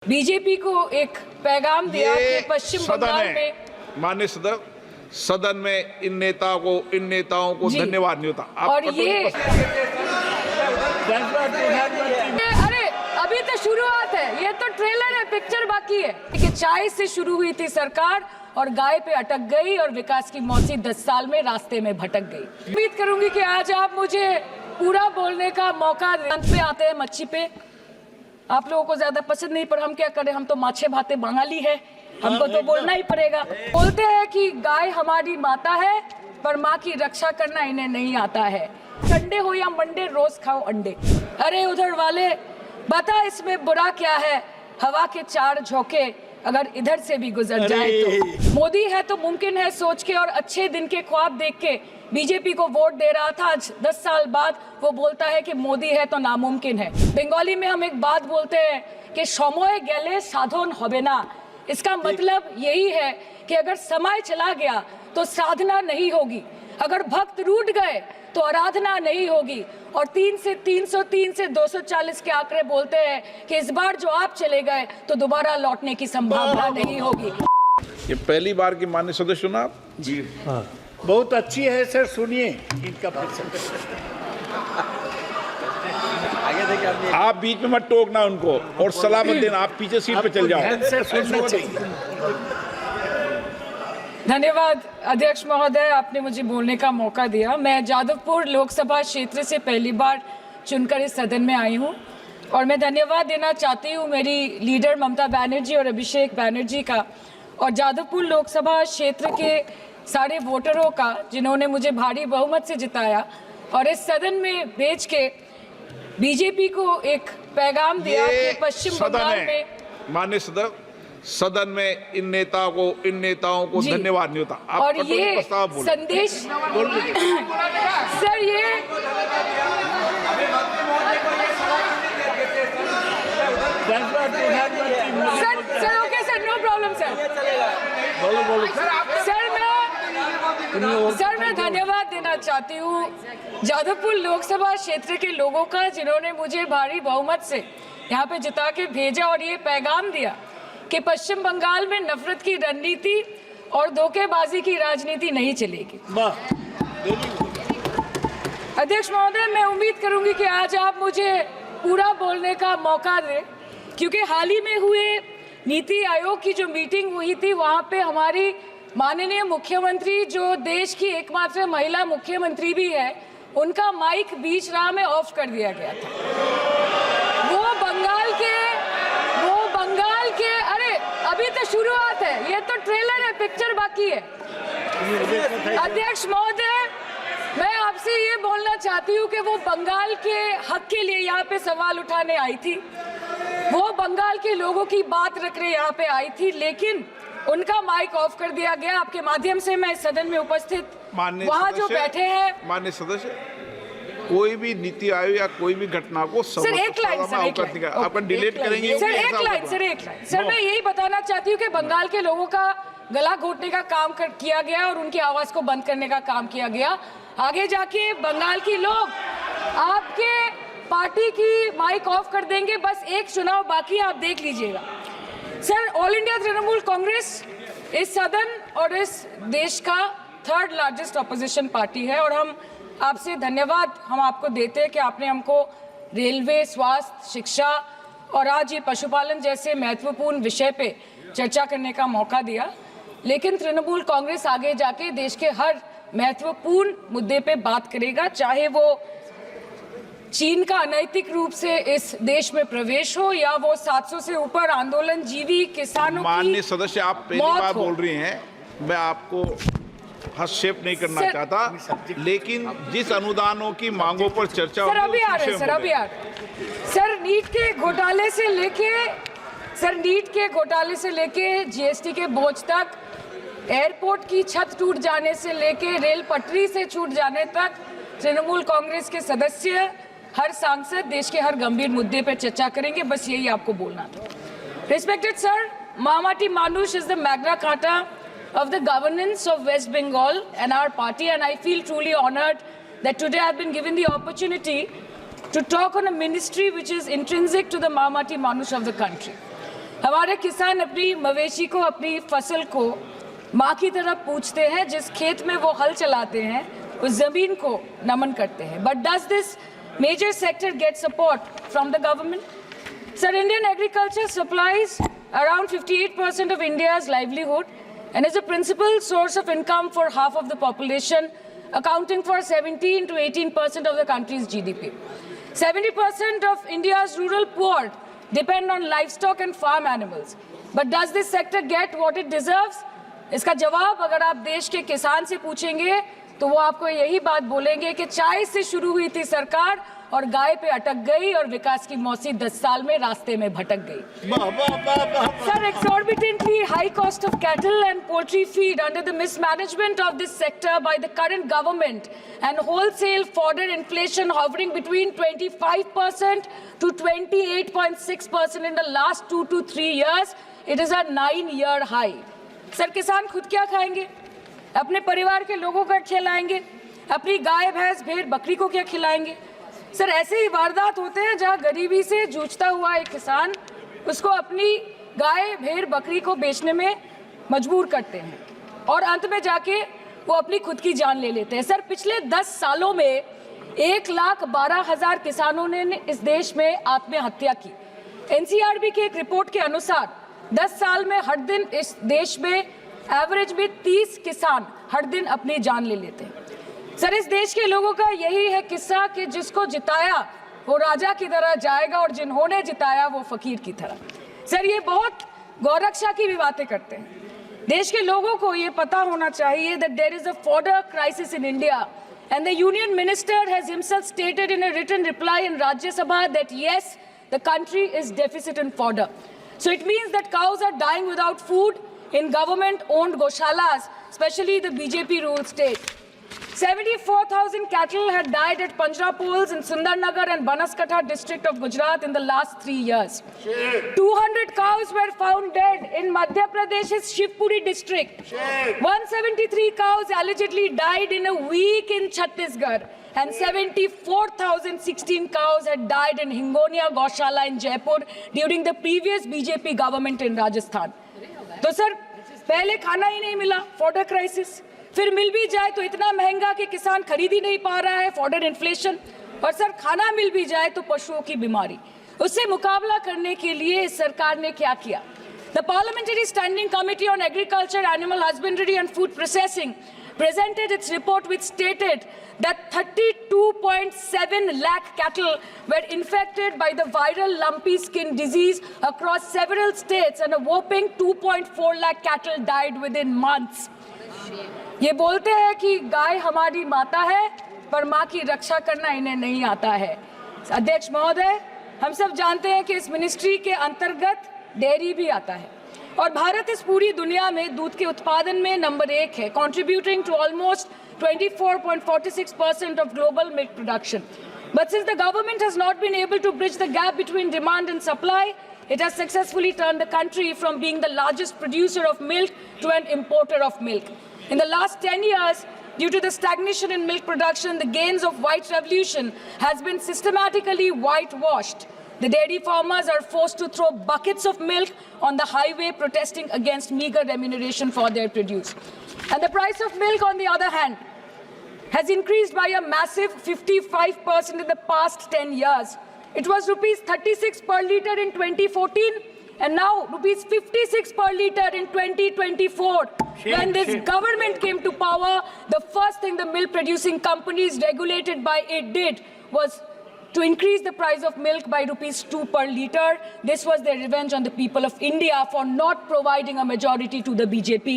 BJP को एक पैगाम दिया कि पश्चिम बंगाल में माननीय सदन में इन नेताओं को धन्यवाद नहीं होता। और ये अरे अभी तो शुरुआत है, ये तो ट्रेलर है, पिक्चर बाकी है। कि चाय से शुरू हुई थी सरकार और गाय पे अटक गई और विकास की मौसी 10 साल में रास्ते में भटक गई। उम्मीद करूंगी कि आज आप मुझे पूरा बोलने का मौका दें। अंत पे आते हैं मच्छी पे। आप लोगों को ज्यादा पसंद नहीं, पर हम क्या करें, हम तो माछे भाते बंगाली है, हमको तो बोलना ही पड़ेगा। बोलते हैं कि गाय हमारी माता है, पर माँ की रक्षा करना इन्हें नहीं आता है। संडे हो या मंडे, रोज खाओ अंडे। अरे उधर वाले, बता इसमें बुरा क्या है, हवा के 4 झोंके अगर इधर से भी गुजर जाए तो। मोदी है तो मुमकिन है सोच के और अच्छे दिन के ख्वाब देख के बीजेपी को वोट दे रहा था। आज 10 साल बाद वो बोलता है कि मोदी है तो नामुमकिन है। बंगाली में हम एक बात बोलते हैं कि समय गेले साधन होबे ना। इसका मतलब यही है कि अगर समय चला गया तो साधना नहीं होगी, अगर भक्त रूठ गए तो आराधना नहीं होगी। और 3 से 303 से 240 के आंकड़े बोलते हैं कि इस बार जो आप चले गए तो दोबारा लौटने की संभावना नहीं होगी। ये पहली बार की माननीय सदस्य सुना जी? हाँ। बहुत अच्छी है सर, सुनिए इनका। आप बीच में मत टोकना उनको और सलाह मत देना, आप पीछे सीट पे चल जाओ। सुनना चाहिए। धन्यवाद अध्यक्ष महोदय, आपने मुझे बोलने का मौका दिया। मैं जादवपुर लोकसभा क्षेत्र से पहली बार चुनकर इस सदन में आई हूं और मैं धन्यवाद देना चाहती हूं मेरी लीडर ममता बनर्जी और अभिषेक बनर्जी का, और जादवपुर लोकसभा क्षेत्र के सारे वोटरों का जिन्होंने मुझे भारी बहुमत से जिताया और इस सदन में भेज के बीजेपी को एक पैगाम दिया कि पश्चिम बंगाल में माननीय सदन में इन नेताओं को धन्यवाद नहीं होता। आप और ये संदेश सर, ये sir okay sir, no problem sir. Sir मैं धन्यवाद देना चाहती हूँ जादवपुर लोकसभा क्षेत्र के लोगों का जिन्होंने मुझे भारी बहुमत से यहाँ पे जिता के भेजा और ये पैगाम दिया कि पश्चिम बंगाल में नफरत की रणनीति और धोखेबाजी की राजनीति नहीं चलेगी। अध्यक्ष महोदय, मैं उम्मीद करूंगी कि आज आप मुझे पूरा बोलने का मौका दें, क्योंकि हाल ही में हुए नीति आयोग की जो मीटिंग हुई थी वहां पे हमारी माननीय मुख्यमंत्री, जो देश की एकमात्र महिला मुख्यमंत्री भी है, उनका माइक बीच राह में ऑफ कर दिया गया था। वो बंगाल के अरे अभी तो शुरुआत है, ये तो ट्रेलर है, पिक्चर बाकी है। अध्यक्ष महोदय, मैं आपसे ये बोलना चाहती हूँ कि वो बंगाल के हक के लिए यहाँ पे सवाल उठाने आई थी, वो बंगाल के लोगों की बात रखने यहाँ पे आई थी, लेकिन उनका माइक ऑफ कर दिया गया। आपके माध्यम से मैं इस सदन में उपस्थित वहाँ जो बैठे हैं माननीय सदस्य, कोई भी नीति आयोग या कोई भी घटना को सर एक लाइन आपका डिलीट करेंगे सर, एक लाइन सर, मैं यही बताना चाहती हूँ कि बंगाल के लोगों का गला घोटने का काम किया गया और उनकी आवाज को बंद करने का काम किया गया। आगे जाके बंगाल के लोग आपके पार्टी की माइक ऑफ कर देंगे, बस एक चुनाव बाकी है, आप देख लीजिएगा। Sir, all India Trinamool Congress इस सदन और इस देश का 3rd लार्जेस्ट ऑपोजिशन पार्टी है और हम आपसे धन्यवाद हम आपको देते हैं कि आपने हमको रेलवे, स्वास्थ्य, शिक्षा और आज ये पशुपालन जैसे महत्वपूर्ण विषय पे चर्चा करने का मौका दिया। लेकिन तृणमूल कांग्रेस आगे जाके देश के हर महत्वपूर्ण मुद्दे पे बात करेगा, चाहे वो चीन का अनैतिक रूप से इस देश में प्रवेश हो या वो 700 से ऊपर आंदोलन जीवी किसानों की। माननीय सदस्य, आप पहली बार बोल रही हैं, मैं आपको हस्तक्षेप नहीं करना चाहता, लेकिन जिस अनुदानों की मांगों पर चर्चा सर अभी आ रहे हैं, सर नीट के घोटाले से लेके जीएसटी के बोझ तक, एयरपोर्ट की छत टूट जाने से लेके रेल पटरी से छूट जाने तक, तृणमूल कांग्रेस के सदस्य, हर सांसद देश के हर गंभीर मुद्दे पर चर्चा करेंगे। बस यही आपको बोलना था। रिस्पेक्टेड सर, मामाटी मानुष is the Magna carta of the governance of West Bengal and our party, and I feel truly honored that today I've been given the opportunity to talk on a ministry which is intrinsic to the Mamati Manush of the country. हमारे किसान अपनी मवेशी को, अपनी फसल को माँ की तरह पूछते हैं। जिस खेत में वो हल चलाते हैं उस जमीन को नमन करते हैं। But does this major sector get support from the government? Sir, Indian agriculture supplies around 58% of India's livelihood and is a principal source of income for half of the population, accounting for 17 to 18% of the country's GDP. 70% of India's rural poor depend on livestock and farm animals. But does this sector get what it deserves? इसका जवाब अगर आप देश के किसान से पूछेंगे तो वो आपको यही बात बोलेंगे कि चाय से शुरू हुई थी सरकार और गाय पे अटक गई और विकास की मौसी 10 साल में रास्ते में भटक गई। Sir, exorbitantly high cost of cattle and poultry feed under the mismanagement of this sector by the current government and wholesale fodder inflation hovering between 25% to 28.6% in the last 2 to 3 years, it is a 9-year high. Sir, किसान खुद क्या खाएंगे? अपने परिवार के लोगों का खिलाएंगे? अपनी गाय भैंस भेड़ बकरी को क्या खिलाएंगे? सर, ऐसे ही वारदात होते हैं जहां गरीबी से जूझता हुआ एक किसान उसको अपनी गाय भेड़ बकरी को बेचने में मजबूर करते हैं और अंत में जाके वो अपनी खुद की जान ले लेते हैं। सर, पिछले 10 सालों में 1,12,000 किसानों ने इस देश में आत्महत्या की। एनसीआरबी की एक रिपोर्ट के अनुसार 10 साल में हर दिन इस देश में एवरेज में 30 किसान हर दिन अपनी जान ले लेते हैं। सर, इस देश के लोगों का यही है किस्सा कि जिसको जिताया वो राजा की तरह जाएगा और जिन्होंने जिताया वो फकीर की तरह। सर, ये बहुत गौरक्षा की भी बातें करते हैं। देश के लोगों को ये पता होना चाहिए that there is a fodder crisis in India and the union minister has himself stated in a written reply in Rajya Sabha that yes, the country is deficit in fodder. So it means that cows are dying without food in government-owned goshalas, especially the BJP-ruled state. 74,000 cattle had died at Panjrapols in Sundarnagar and Banaskantha district of Gujarat in the last 3 years. 200 cows were found dead in Madhya Pradesh's Shivpuri district. 173 cows allegedly died in a week in Chhattisgarh. And 74,016 cows had died in Hingonia Gaushala in Jaipur during the previous BJP government in Rajasthan. तो sir, पहले खाना ही नहीं मिला, fodder crisis, फिर मिल भी जाए तो इतना महंगा कि किसान खरीद ही नहीं पा रहा है, फॉडर इन्फ्लेशन, और सर खाना मिल भी जाए तो पशुओं की बीमारी। उससे मुकाबला करने के लिए इस सरकार ने क्या किया? The Parliamentary Standing Committee on Agriculture, Animal Husbandry and Food Processing presented its report which stated that 32.7 lakh cattle were infected by the viral lumpy skin disease across several states and a whopping 2.4 lakh cattle died within months. ये बोलते हैं कि गाय हमारी माता है पर माँ की रक्षा करना इन्हें नहीं आता है। अध्यक्ष महोदय, हम सब जानते हैं कि इस मिनिस्ट्री के अंतर्गत डेयरी भी आता है और भारत इस पूरी दुनिया में दूध के उत्पादन में नंबर 1 है, contributing to almost 24.46% of global milk production. But since the government has not been able to bridge the gap between demand and supply, it has successfully turned the country from being the largest producer of milk to an importer of milk. In the last 10 years, due to the stagnation in milk production, the gains of white revolution has been systematically whitewashed. The dairy farmers are forced to throw buckets of milk on the highway protesting against meager remuneration for their produce. And the price of milk, on the other hand, has increased by a massive 55% in the past 10 years. It was rupees 36 per litre in 2014 and now rupees 56 per litre in 2024. When this government came to power, the first thing the milk producing companies regulated by it did was to increase the price of milk by rupees 2 per litre. This was their revenge on the people of India for not providing a majority to the BJP.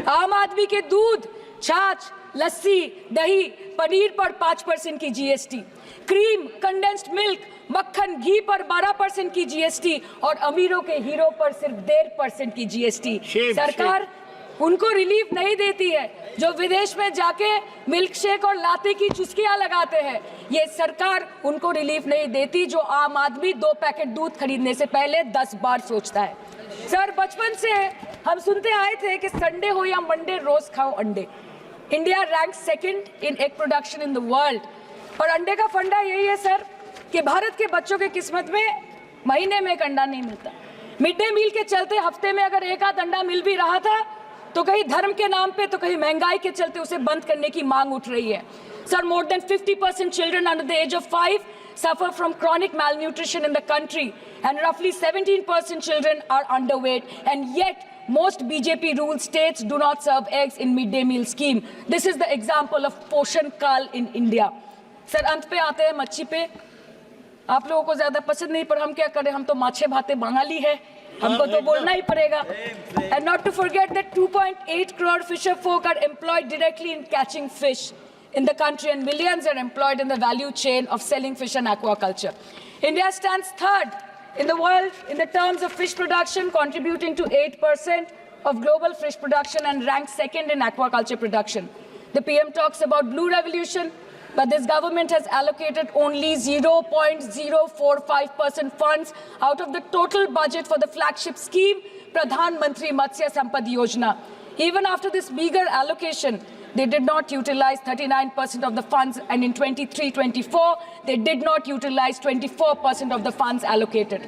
आम आदमी के दूध, छाछ, लस्सी, दही, पनीर पर 5% की GST, cream, condensed milk, मक्खन, घी पर 12% की GST और अमीरों के हीरो पर सिर्फ 1.5% की GST। सरकार उनको रिलीफ नहीं देती है जो विदेश में जाके मिल्क शेक और लाते की चुस्कियां लगाते हैं। ये सरकार उनको रिलीफ नहीं देती जो आम आदमी 2 पैकेट दूध खरीदने से पहले 10 बार सोचता है। सर, बचपन से हम सुनते आए थे कि संडे हो या मंडे रोज खाओ अंडे। India rank 2nd in egg production in the world. और अंडे का फंडा यही है सर कि भारत के बच्चों के किस्मत में महीने में एक अंडा नहीं मिलता। मिड डे मील के चलते हफ्ते में अगर एक आध अंडा मिल भी रहा था तो कहीं धर्म के नाम पे तो कहीं महंगाई के चलते उसे बंद करने की मांग उठ रही है. Sir, more than 50% children under the age of 5 suffer from chronic malnutrition in the country, and roughly 17% children are underweight, and yet most BJP ruled states do not serve eggs in midday meal scheme. This is the example of Poshan Kal in India. Sir, अंत पे आते हैं मच्छी पे. आप लोगों को ज्यादा पसंद नहीं, पर हम क्या करें, हम तो माछे भाते बंगाली है, हमको तो बोलना ही पड़ेगा. And not to forget that 2.8 crore fisher folk are employed directly in catching fish in the country, and millions are employed in the value chain of selling fish and aquaculture. India stands third in the world in the terms of fish production, contributing to 8% of global fish production, and ranks second in aquaculture production. The PM talks about blue revolution, but this government has allocated only 0.045% funds out of the total budget for the flagship scheme, Pradhan Mantri Matsya Sampad Yojana. Even after this meager allocation, they did not utilize 39% of the funds, and in 23-24, they did not utilize 24% of the funds allocated.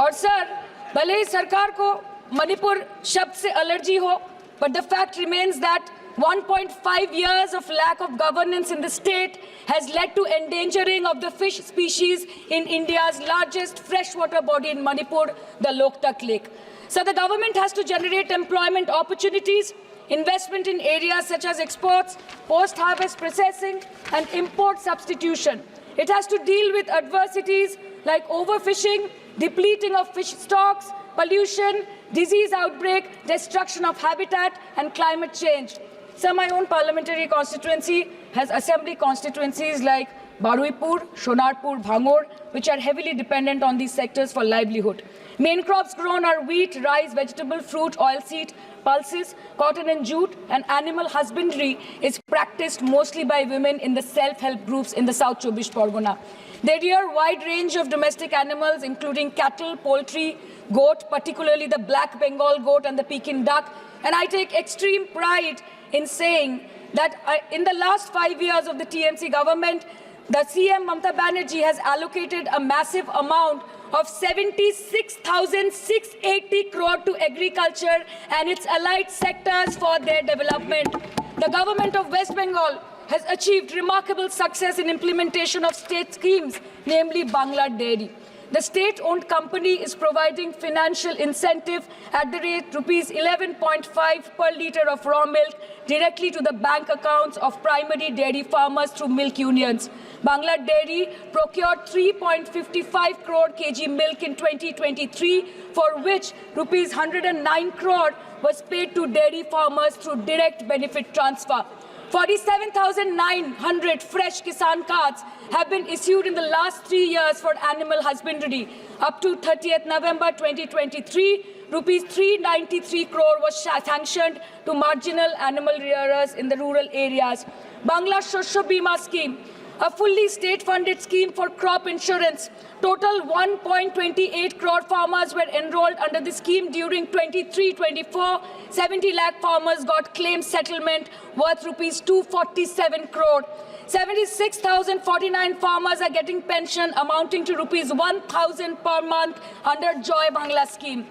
और sir, भले ही सरकार को मणिपुर शब्द से allergy हो, but the fact remains that 1.5 years of lack of governance in the state has led to endangering of the fish species in India's largest freshwater body in Manipur, the Loktak Lake. So the government has to generate employment opportunities, investment in areas such as exports, post-harvest processing, and import substitution. It has to deal with adversities like overfishing, depleting of fish stocks, pollution, disease outbreak, destruction of habitat, and climate change. So my own parliamentary constituency has assembly constituencies like Baruipur, Shonarpur, Bhangor, which are heavily dependent on these sectors for livelihood. Main crops grown are wheat, rice, vegetable, fruit, oilseed, pulses, cotton and jute, and animal husbandry is practiced mostly by women in the self-help groups in the South Chobbish Pargona. They rear a wide range of domestic animals, including cattle, poultry, goat, particularly the black Bengal goat and the Pekin duck. And I take extreme pride in saying that in the last 5 years of the TMC government, the CM Mamata Banerjee has allocated a massive amount of 76,680 crore to agriculture and its allied sectors for their development. The government of West Bengal has achieved remarkable success in implementation of state schemes, namely Bangla Dairy. The state-owned company is providing financial incentive at the rate rupees 11.5 per litre of raw milk directly to the bank accounts of primary dairy farmers through milk unions. Bangla Dairy procured 3.55 crore kg milk in 2023, for which rupees 109 crore was paid to dairy farmers through direct benefit transfer. 47,900 fresh Kisan cards have been issued in the last 3 years for animal husbandry. Up to 30th November 2023, rupees 393 crore was sanctioned to marginal animal rearers in the rural areas. Bangla Shosho Bima scheme, a fully state-funded scheme for crop insurance. Total 1.28 crore farmers were enrolled under the scheme during 23-24. 70 lakh farmers got claim settlement worth rupees 247 crore. 76,049 farmers are getting pension amounting to rupees 1,000 per month under Joy Bangla scheme.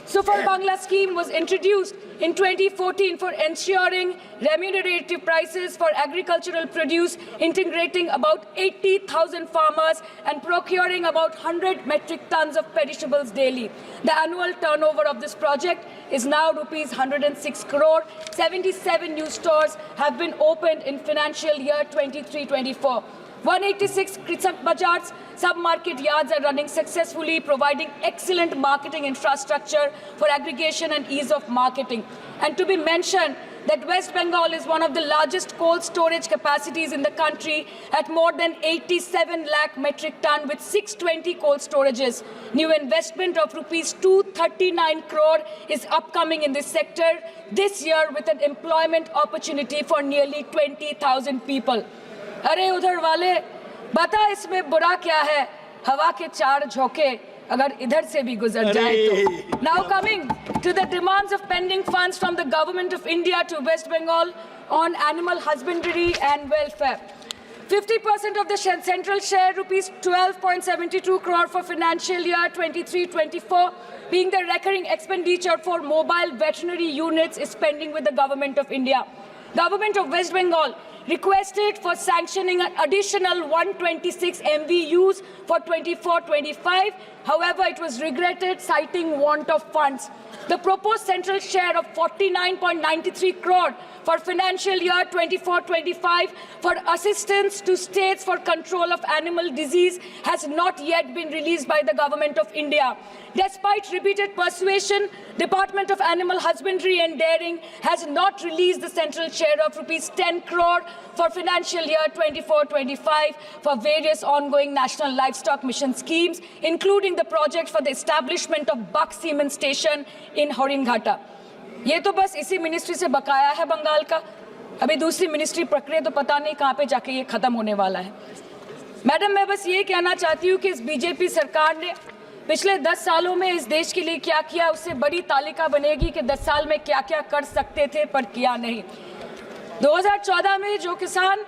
Super Bangla scheme was introduced in 2014 for ensuring remunerative prices for agricultural produce, integrating about 80,000 farmers and procuring about 100 metric tons of perishables daily. The annual turnover of this project is now rupees 106 crore. 77 new stores have been opened in financial year 23-24. 186 Krisak Bajars sub-market yards are running successfully, providing excellent marketing infrastructure for aggregation and ease of marketing. And to be mentioned that West Bengal is one of the largest cold storage capacities in the country at more than 87 lakh metric ton with 620 cold storages. New investment of rupees 239 crore is upcoming in this sector this year with an employment opportunity for nearly 20,000 people. अरे उधर वाले, बता इसमें बुरा क्या है, हवा के चार झोंके अगर इधर से भी गुजर जाए तो. Now coming to the demands of pending funds from the government of India to West Bengal on animal husbandry and welfare. 50% of the central share, rupees 12.72 crore for financial year 23-24, being the recurring expenditure for mobile veterinary units is pending with the Government of India. Government of West Bengal requested for sanctioning an additional 126 MVUs for 24-25. However, it was regretted, citing want of funds. The proposed central share of 49.93 crore for financial year 24-25 for assistance to states for control of animal disease has not yet been released by the Government of India. Despite repeated persuasion, Department of Animal Husbandry and Dairying has not released the central share of rupees 10 crore for financial year 24-25 for various ongoing National Livestock Mission schemes, including the project for the establishment of Buck Semen Station in Horinghatta. ये तो बस इसी ministry से बकाया है बंगाल का। अभी दूसरी मिनिस्ट्री प्रक्रिया तो पता नहीं कहाँ पे जाके ये खत्म होने वाला है। मैडम, मैं बस ये कहना चाहती हूँ कि इस बीजेपी सरकार ने पिछले 10 सालों में इस देश के लिए क्या किया, उससे बड़ी तालिका बनेगी कि 10 साल में क्या क्या कर सकते थे पर किया नहीं। 2014 में जो किसान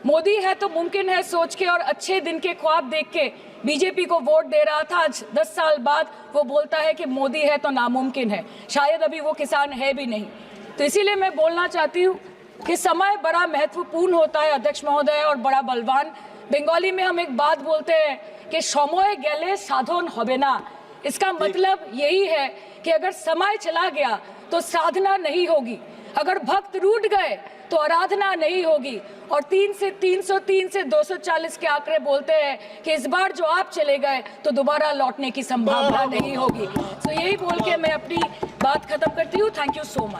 मोदी है तो मुमकिन है सोच के और अच्छे दिन के ख्वाब देख के बीजेपी को वोट दे रहा था, आज 10 साल बाद वो बोलता है कि मोदी है तो नामुमकिन है। शायद अभी वो किसान है भी नहीं। तो इसीलिए मैं बोलना चाहती हूँ कि समय बड़ा महत्वपूर्ण होता है अध्यक्ष महोदय और बड़ा बलवान। बंगाली में हम एक बात बोलते हैं कि समय गेले साधन होबे ना। इसका मतलब यही है कि अगर समय चला गया तो साधना नहीं होगी, अगर भक्त रूठ गए तो आराधना नहीं होगी। और 3 से 303 से 240 के आंकड़े बोलते हैं कि इस बार जो आप चले गए तो दोबारा लौटने की संभावना नहीं होगी। तो यही बोल के मैं अपनी बात खत्म करती हूँ। Thank you so much.